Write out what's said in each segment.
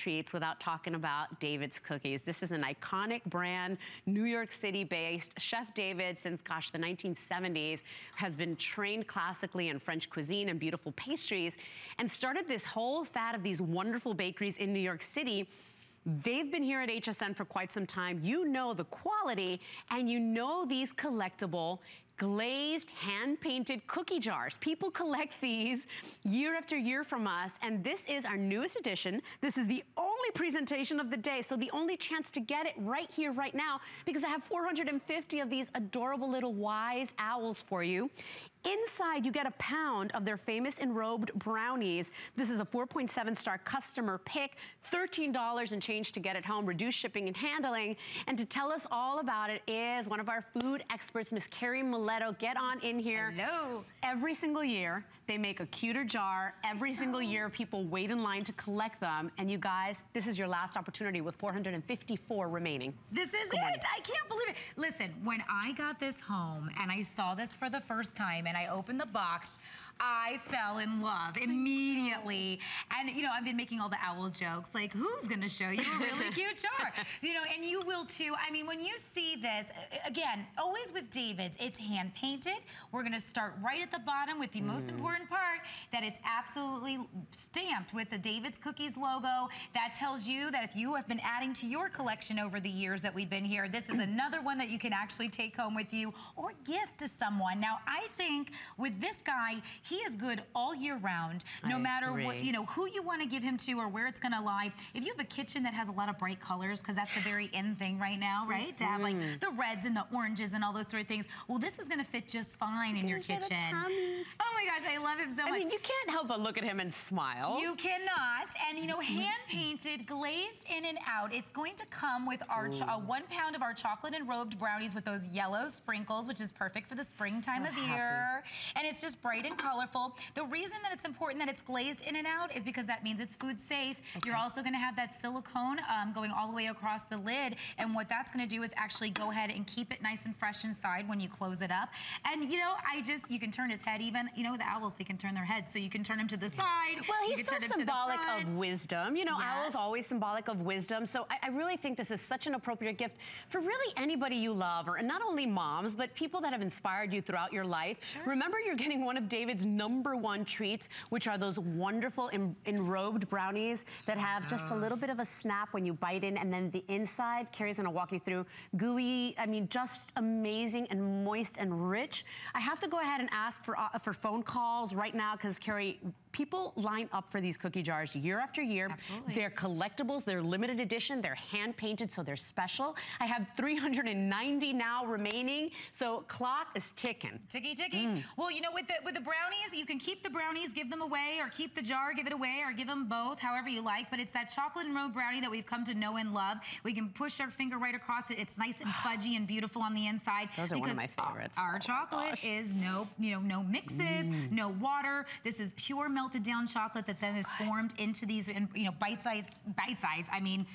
treats without talking about David's Cookies. This is an iconic brand, New York City based. Chef David, since gosh, the 1970s, has been trained classically in French cuisine and beautiful pastries, and started this whole fad of these wonderful bakeries in New York City. They've been here at HSN for quite some time. You know the quality, and you know these collectible glazed, hand-painted cookie jars. People collect these year after year from us, and this is our newest edition. This is the only presentation of the day, so the only chance to get it right here, right now, because I have 450 of these adorable little wise owls for you. Inside, you get a pound of their famous Enrobed Brownies. This is a 4.7-star customer pick, $13 and change to get it home, reduced shipping and handling. And to tell us all about it is one of our food experts, Miss Carrie Miletto. Get on in here. Hello. Every single year, they make a cuter jar. Every single year, people wait in line to collect them. And you guys, this is your last opportunity with 454 remaining. This is it. I can't believe it. Listen, when I got this home and I saw this for the first time and I opened the box, I fell in love immediately. And, you know, I've been making all the owl jokes, like, who's going to show you a really cute jar? You know, and you will too. I mean, when you see this, again, always with David's, it's hand painted. We're going to start right at the bottom with the most important part, that it's absolutely stamped with the David's Cookies logo. That tells you that if you have been adding to your collection over the years that we've been here, this is another one that you can actually take home with you or gift to someone. Now, I think with this guy, he is good all year round, no matter what, you know, who you want to give him to or where it's going to lie. If you have a kitchen that has a lot of bright colors, because that's the very in thing right now, right? To have like the reds and the oranges and all those sort of things. Well, this is going to fit just fine in your kitchen. Oh my gosh, I love him so much. I mean, you can't help but look at him and smile. You cannot. And you know, hand painted, glazed in and out. It's going to come with our 1 pound of our chocolate enrobed brownies with those yellow sprinkles, which is perfect for the springtime of year. And it's just bright and colorful. The reason that it's important that it's glazed in and out is because that means it's food safe. You're also going to have that silicone going all the way across the lid. And what that's going to do is actually go ahead and keep it nice and fresh inside when you close it up. And you know, you can turn his head even. You know, the owls, they can turn their heads. So you can turn him to the side. Well, he's so symbolic of wisdom. You know, owls always symbolic of wisdom. So I really think this is such an appropriate gift for really anybody you love, or not only moms, but people that have inspired you throughout your life. Remember, you're getting one of David's #1 treats, which are those wonderful enrobed brownies that have just a little bit of a snap when you bite in, and then the inside, Carrie's gonna walk you through, gooey, I mean, just amazing and moist and rich. I have to go ahead and ask for phone calls right now, because Carrie, people line up for these cookie jars year after year. They're collectibles, they're limited edition, they're hand painted, so they're special. I have 390 now remaining, so clock is ticking. Ticky, ticky. Well, you know, with the brownies, you can keep the brownies, give them away, or keep the jar, give it away, or give them both, however you like. But it's that chocolate enrobed brownie that we've come to know and love. We can push our finger right across it. It's nice and fudgy and beautiful on the inside. Those are one of my favorites. Our chocolate is no mixes, no water. This is pure melted down chocolate that then is formed into these, bite-sized. I mean,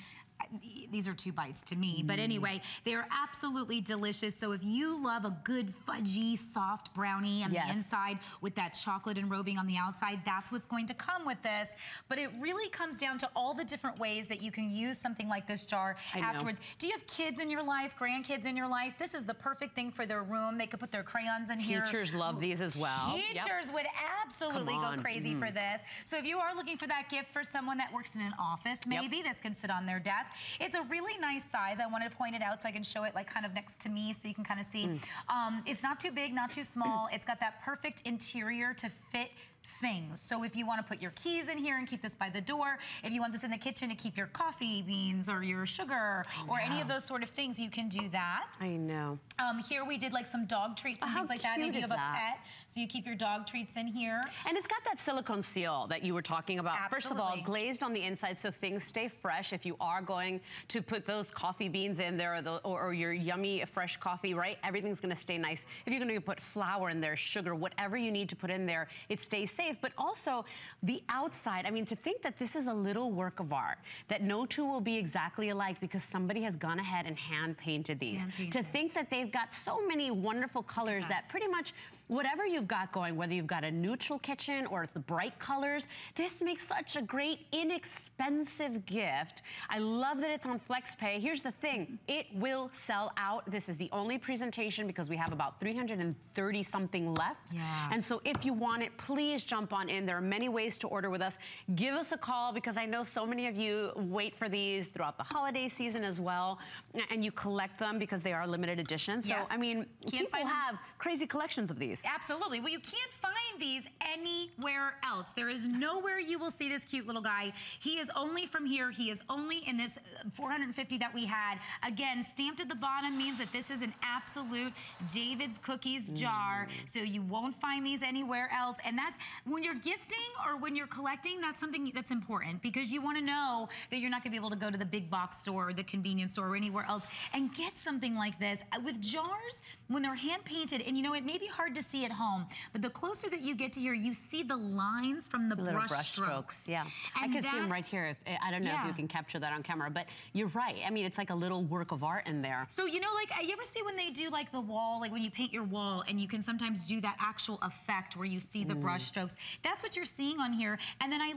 these are 2 bites to me, but anyway, they are absolutely delicious. So if you love a good fudgy, soft brownie on the inside with that chocolate enrobing on the outside, that's what's going to come with this. But it really comes down to all the different ways that you can use something like this jar afterwards. Do you have kids in your life, grandkids in your life? This is the perfect thing for their room. They could put their crayons in here. Teachers love these as well. Teachers would absolutely go crazy for this. So if you are looking for that gift for someone that works in an office, maybe this can sit on their desk. It's a really nice size. I wanted to point it out so I can show it like kind of next to me so you can kind of see. It's not too big, not too small. It's got that perfect interior to fit things. So if you want to put your keys in here and keep this by the door, if you want this in the kitchen to keep your coffee beans or your sugar or any of those sort of things, you can do that. I know. Here we did like some dog treats and things like that. Maybe you have a pet, so you keep your dog treats in here. And it's got that silicone seal that you were talking about. First of all, glazed on the inside so things stay fresh. If you are going to put those coffee beans in there or your yummy fresh coffee, right? Everything's going to stay nice. If you're going to put flour in there, sugar, whatever you need to put in there, it stays safe, but also the outside. I mean, to think that this is a little work of art, that no two will be exactly alike because somebody has gone ahead and hand painted these. To think that they've got so many wonderful colors that pretty much whatever you've got going, whether you've got a neutral kitchen or the bright colors, this makes such a great, inexpensive gift. I love that it's on FlexPay. Here's the thing, it will sell out. This is the only presentation because we have about 330 something left. And so if you want it, please jump on in. There are many ways to order with us. Give us a call because I know so many of you wait for these throughout the holiday season as well, and you collect them because they are limited edition. So, I mean, people have crazy collections of these. Absolutely. Well, you can't find these anywhere else. There is nowhere you will see this cute little guy. He is only from here. He is only in this 450 that we had. Again, stamped at the bottom means that this is an absolute David's Cookies jar. So you won't find these anywhere else. And that's when you're gifting or when you're collecting, that's something that's important because you want to know that you're not going to be able to go to the big box store or the convenience store or anywhere else and get something like this. With jars, when they're hand painted, and you know, it may be hard to see at home, but the closer that you get to here, you see the lines from the brush strokes. Yeah, and I can see them right here. I don't know if you can capture that on camera, but you're right. I mean, it's like a little work of art in there. So, you know, like, you ever see when they do like the wall, like when you paint your wall and you can sometimes do that actual effect where you see the brush strokes? That's what you're seeing on here. And then I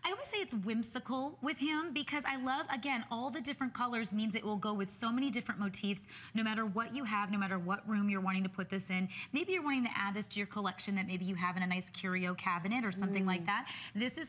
always say it's whimsical with him because I love, again, all the different colors means it will go with so many different motifs, no matter what you have, no matter what room you're wanting to put this in. Maybe you're wanting to add this to your collection that maybe you have in a nice curio cabinet or something like that. This is,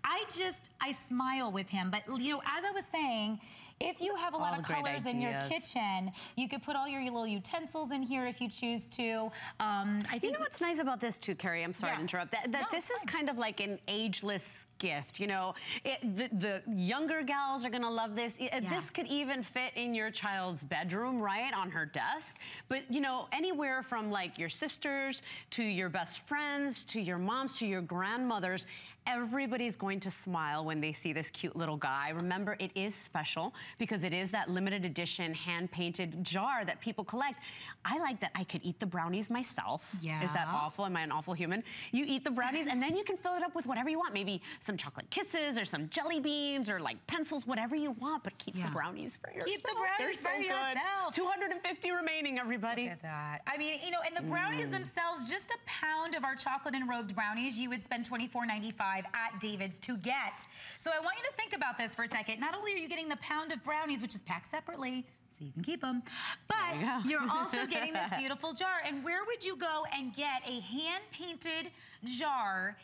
I smile with him. But, you know, as I was saying, if you have a lot of colors in your kitchen, you could put all your little utensils in here if you choose to. I think you know what's nice about this too, Carrie? I'm sorry to interrupt. That this is kind of like an ageless gift. You know, the younger gals are gonna love this. This could even fit in your child's bedroom, right, on her desk. But you know, anywhere from like your sisters to your best friends to your moms to your grandmothers. Everybody's going to smile when they see this cute little guy. Remember, it is special because it is that limited edition hand-painted jar that people collect. I like that I could eat the brownies myself. Is that awful? Am I an awful human? You eat the brownies and then you can fill it up with whatever you want. Maybe some chocolate kisses or some jelly beans or like pencils, whatever you want, but keep the brownies for yourself. Keep the brownies for yourself. 250 remaining, everybody. Look at that. I mean, you know, and the brownies themselves, just a pound of our chocolate enrobed brownies, you would spend $24.95 at David's to get. So I want you to think about this for a second. Not only are you getting the pound of brownies, which is packed separately, so you can keep them, but you're also getting this beautiful jar. And where would you go and get a hand-painted jar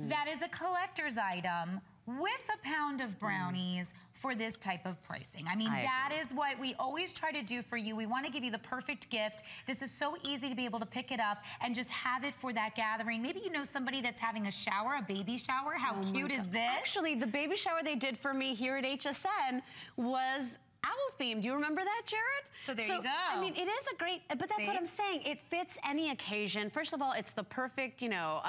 that is a collector's item with a pound of brownies for this type of pricing? I mean, that is what we always try to do for you. We want to give you the perfect gift. This is so easy to be able to pick it up and just have it for that gathering. Maybe you know somebody that's having a shower, a baby shower. How cute is this? Actually, the baby shower they did for me here at HSN was owl themed. Do you remember that, Jared? So there you go. I mean, it is a great, but that's what I'm saying. It fits any occasion. First of all, it's the perfect, you know,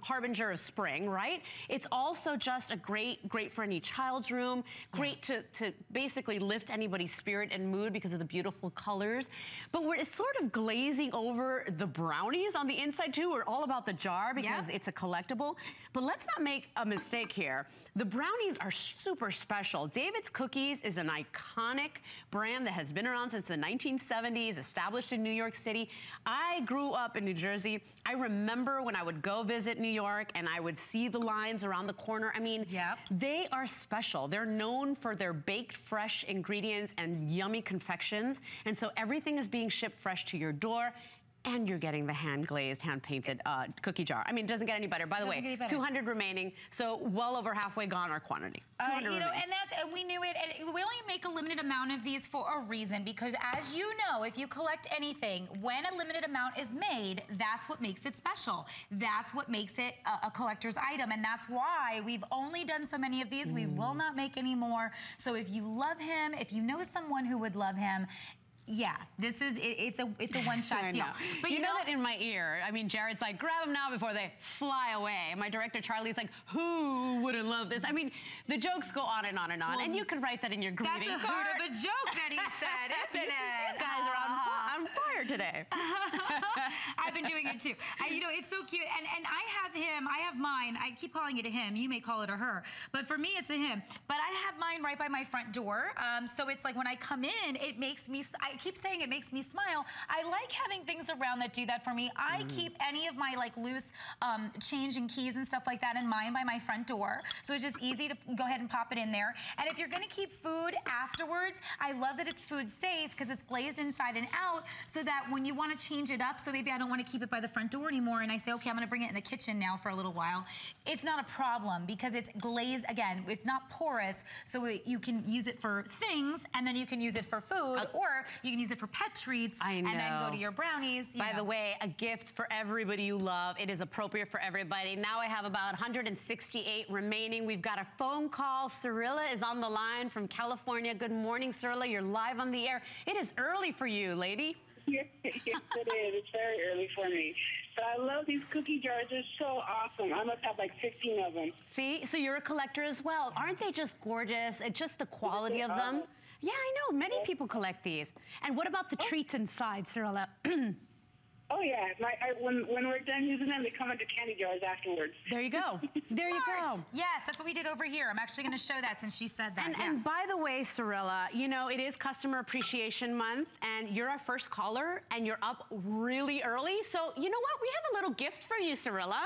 harbinger of spring, right? It's also just a great for any child's room. Great to basically lift anybody's spirit and mood because of the beautiful colors. But it's sort of glazing over the brownies on the inside too. We're all about the jar because it's a collectible. But let's not make a mistake here. The brownies are super special. David's Cookies is an iconic brand that has been around since the 1970s, established in New York City. I grew up in New Jersey. I remember when I would go visit New York and I would see the lines around the corner. I mean, they are special. They're known for their baked fresh ingredients and yummy confections. And so everything is being shipped fresh to your door. And you're getting the hand-glazed, hand-painted cookie jar. I mean, it doesn't get any better. By the way, 200 remaining, so well over halfway gone our quantity. You know, and we knew it. And we only make a limited amount of these for a reason, because as you know, if you collect anything, when a limited amount is made, that's what makes it special. That's what makes it a collector's item, and that's why we've only done so many of these. We will not make any more. So if you love him, if you know someone who would love him, this is it's a one-shot deal. But you know that in my ear. I mean, Jared's like, grab them now before they fly away. And my director Charlie's like, who wouldn't love this? I mean, the jokes go on and on and on. Well, and you can write that in your greeting card. That's a hoot of a joke that he said, isn't it? You guys are on point. tired today. I've been doing it too. You know, it's so cute. And I have mine. I keep calling it a him. You may call it a her. But for me, it's a him. But I have mine right by my front door. So it's like when I come in, it makes me, I keep saying it makes me smile. I like having things around that do that for me. I keep any of my like loose change and keys and stuff like that in mine by my front door. So it's just easy to go ahead and pop it in there. And if you're gonna keep food afterwards, I love that it's food safe because it's glazed inside and out so that when you wanna change it up, so maybe I don't wanna keep it by the front door anymore and I say, okay, I'm gonna bring it in the kitchen now for a little while. It's not a problem because it's glazed, again, it's not porous, so you can use it for things and then you can use it for food or you can use it for pet treats and then go to your brownies. By the way, a gift for everybody you love. It is appropriate for everybody. Now I have about 168 remaining. We've got a phone call. Cirilla is on the line from California. Good morning, Cirilla. You're live on the air. It is early for you, lady. Yes, it is. It's very early for me. But I love these cookie jars. They're so awesome. I must have like 15 of them. See? So you're a collector as well. Aren't they just gorgeous? It's just the quality of them. Yeah, I know. Many people collect these. And what about the treats inside, Cirilla? Oh, yeah. When we're done using them, they come into candy jars afterwards. There you go. There you go. Yes, that's what we did over here. I'm actually going to show that since she said that. And by the way, Cirilla, you know, it is Customer Appreciation Month, and you're our first caller, and you're up really early. So, you know what? We have a little gift for you, Cirilla.